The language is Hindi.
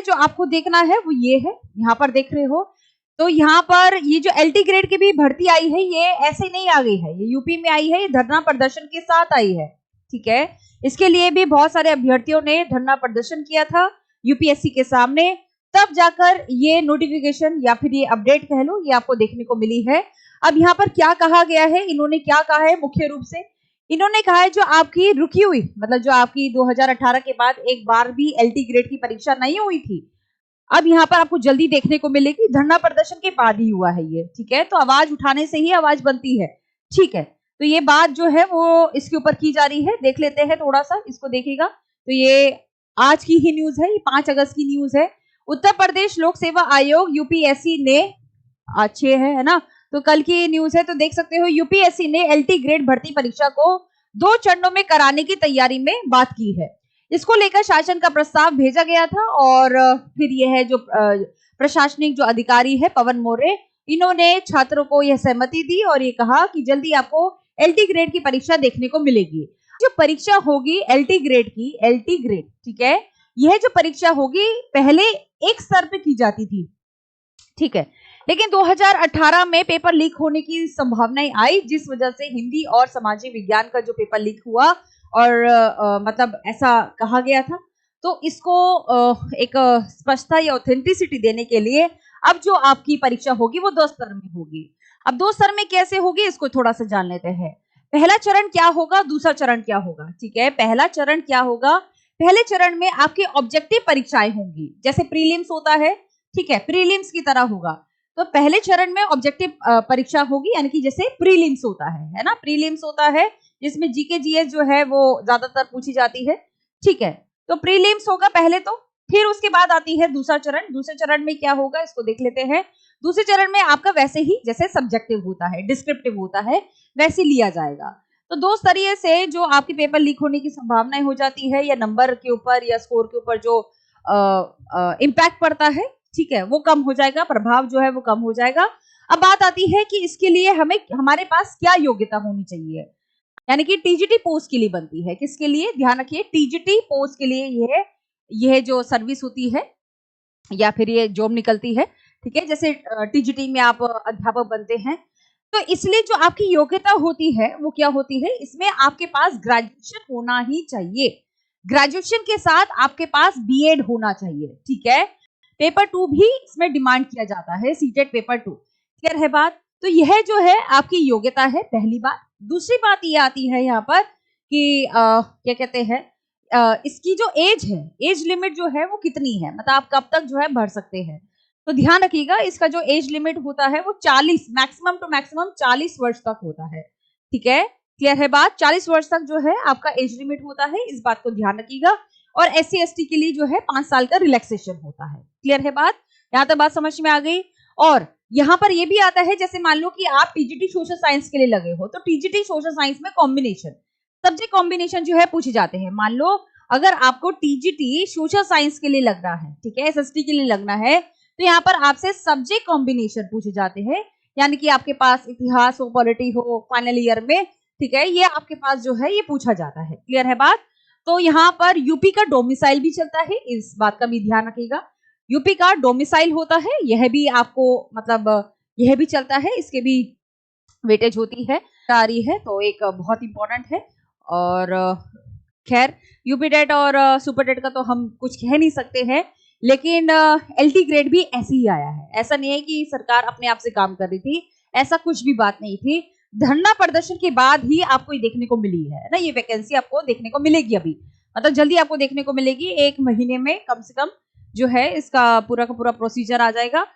है जो आपको देखना है वो ये है, यहाँ पर देख रहे हो। तो यहाँ पर ये जो LT ग्रेड की भी भर्ती आई है, ये ऐसे नहीं आ गई है, ये यूपी में आई है, ये धरना प्रदर्शन के साथ आई है, ठीक है। इसके लिए भी बहुत सारे अभ्यर्थियों ने धरना प्रदर्शन किया था यूपीएससी के सामने, तब जाकर ये नोटिफिकेशन या फिर ये अपडेट कह लो, ये आपको देखने को मिली है। अब यहाँ पर क्या कहा गया है, इन्होंने क्या कहा है मुख्य रूप से, इन्होंने कहा है जो आपकी रुकी हुई, मतलब जो आपकी 2018 के बाद एक बार भी LT ग्रेड की परीक्षा नहीं हुई थी, अब यहाँ पर आपको जल्दी देखने को मिलेगी, धरना प्रदर्शन के बाद ही हुआ है ये, ठीक है। तो आवाज उठाने से ही आवाज बनती है, ठीक है। तो ये बात जो है वो इसके ऊपर की जा रही है, देख लेते हैं थोड़ा सा, इसको देखिएगा। तो ये आज की ही न्यूज है, ये 5 अगस्त की न्यूज है। उत्तर प्रदेश लोक सेवा आयोग यूपीएससी ने, अच्छे है ना, तो कल की न्यूज है, तो देख सकते हो यूपीएससी ने LT ग्रेड भर्ती परीक्षा को 2 चरणों में कराने की तैयारी में बात की है। इसको लेकर शासन का प्रस्ताव भेजा गया था और फिर यह है जो प्रशासनिक जो अधिकारी है पवन मोरे, इन्होंने छात्रों को यह सहमति दी और ये कहा कि जल्दी आपको LT ग्रेड की परीक्षा देखने को मिलेगी। जो परीक्षा होगी LT ग्रेड की, LT ग्रेड, ठीक है, यह जो परीक्षा होगी पहले एक स्तर पे की जाती थी, ठीक है, लेकिन 2018 में पेपर लीक होने की संभावनाएं आई, जिस वजह से हिंदी और सामाजिक विज्ञान का जो पेपर लीक हुआ और मतलब ऐसा कहा गया था। तो इसको एक स्पष्टता या ऑथेंटिसिटी देने के लिए अब जो आपकी परीक्षा होगी वो 2 स्तर में होगी। अब 2 स्तर में कैसे होगी इसको थोड़ा सा जान लेते हैं। पहला चरण क्या होगा, दूसरा चरण क्या होगा, ठीक है। पहला चरण क्या होगा, पहले चरण में आपकी ऑब्जेक्टिव परीक्षाएं होंगी, जैसे प्रीलिम्स होता है, ठीक है, प्रीलिम्स की तरह होगा। तो पहले चरण में ऑब्जेक्टिव परीक्षा होगी, यानी कि जैसे प्रीलिम्स होता है ना, प्रीलिम्स होता है जिसमें जीके जीएस जो है वो ज्यादातर पूछी जाती है, ठीक है। तो प्रीलिम्स होगा पहले, तो फिर उसके बाद आती है दूसरा चरण। दूसरे चरण में क्या होगा इसको देख लेते हैं। दूसरे चरण में आपका वैसे ही जैसे सब्जेक्टिव होता है, डिस्क्रिप्टिव होता है, वैसे लिया जाएगा। तो 2 स्तरीय से जो आपके पेपर लीक होने की संभावनाएं हो जाती है, या नंबर के ऊपर या स्कोर के ऊपर जो इम्पैक्ट पड़ता है, ठीक है, वो कम हो जाएगा, प्रभाव जो है वो कम हो जाएगा। अब बात आती है कि इसके लिए हमें, हमारे पास क्या योग्यता होनी चाहिए, यानी कि टीजीटी पोस्ट के लिए बनती है, किसके लिए, ध्यान रखिए, टीजीटी पोस्ट के लिए यह जो सर्विस होती है या फिर ये जॉब निकलती है, ठीक है। जैसे टीजीटी में आप अध्यापक बनते हैं, तो इसलिए जो आपकी योग्यता होती है वो क्या होती है, इसमें आपके पास ग्रेजुएशन होना ही चाहिए, ग्रेजुएशन के साथ आपके पास बीएड होना चाहिए, ठीक है। पेपर 2 भी इसमें डिमांड किया जाता है, सीटेट पेपर 2, क्लियर है बात। तो यह जो है आपकी योग्यता है, पहली बात। दूसरी बात ये आती है यहाँ पर कि क्या कहते हैं, इसकी जो एज है, एज लिमिट जो है वो कितनी है, मतलब आप कब तक जो है भर सकते हैं। तो ध्यान रखिएगा, इसका जो एज लिमिट होता है वो 40, मैक्सिमम टू मैक्सिमम 40 वर्ष तक होता है, ठीक है, क्लियर है बात। 40 वर्ष तक जो है आपका एज लिमिट होता है, इस बात को ध्यान रखिएगा। और SC ST के लिए जो है 5 साल का रिलैक्सेशन होता है, क्लियर है बात, यहाँ तक बात समझ में आ गई। और यहाँ पर ये भी आता है, जैसे मान लो कि आप टीजीटी सोशल साइंस के लिए लगे हो, तो टीजीटी सोशल साइंस में कॉम्बिनेशन, सब्जेक्ट कॉम्बिनेशन जो है पूछे जाते हैं। मान लो अगर आपको टीजीटी सोशल साइंस के लिए लगना है, ठीक है, SST के लिए लगना है, तो यहाँ पर आपसे सब्जेक्ट कॉम्बिनेशन पूछे जाते हैं, यानी कि आपके पास इतिहास हो, पॉलिटी हो फाइनल ईयर में, ठीक है, ये आपके पास जो है ये पूछा जाता है, क्लियर है बात। तो यहाँ पर यूपी का डोमिसाइल भी चलता है, इस बात का भी ध्यान रखिएगा, यूपी का डोमिसाइल होता है, यह भी आपको मतलब यह भी चलता है, इसके भी वेटेज होती है, आ रही है, तो एक बहुत इंपॉर्टेंट है। और खैर यूपी डेट और सुपर डेट का तो हम कुछ कह नहीं सकते हैं, लेकिन LT ग्रेड भी ऐसे ही आया है, ऐसा नहीं है कि सरकार अपने आप से काम कर रही थी, ऐसा कुछ भी बात नहीं थी। धरना प्रदर्शन के बाद ही आपको ये देखने को मिली है ना, ये वैकेंसी आपको देखने को मिलेगी अभी, मतलब जल्दी आपको देखने को मिलेगी, 1 महीने में कम से कम जो है इसका पूरा का पूरा प्रोसीजर आ जाएगा।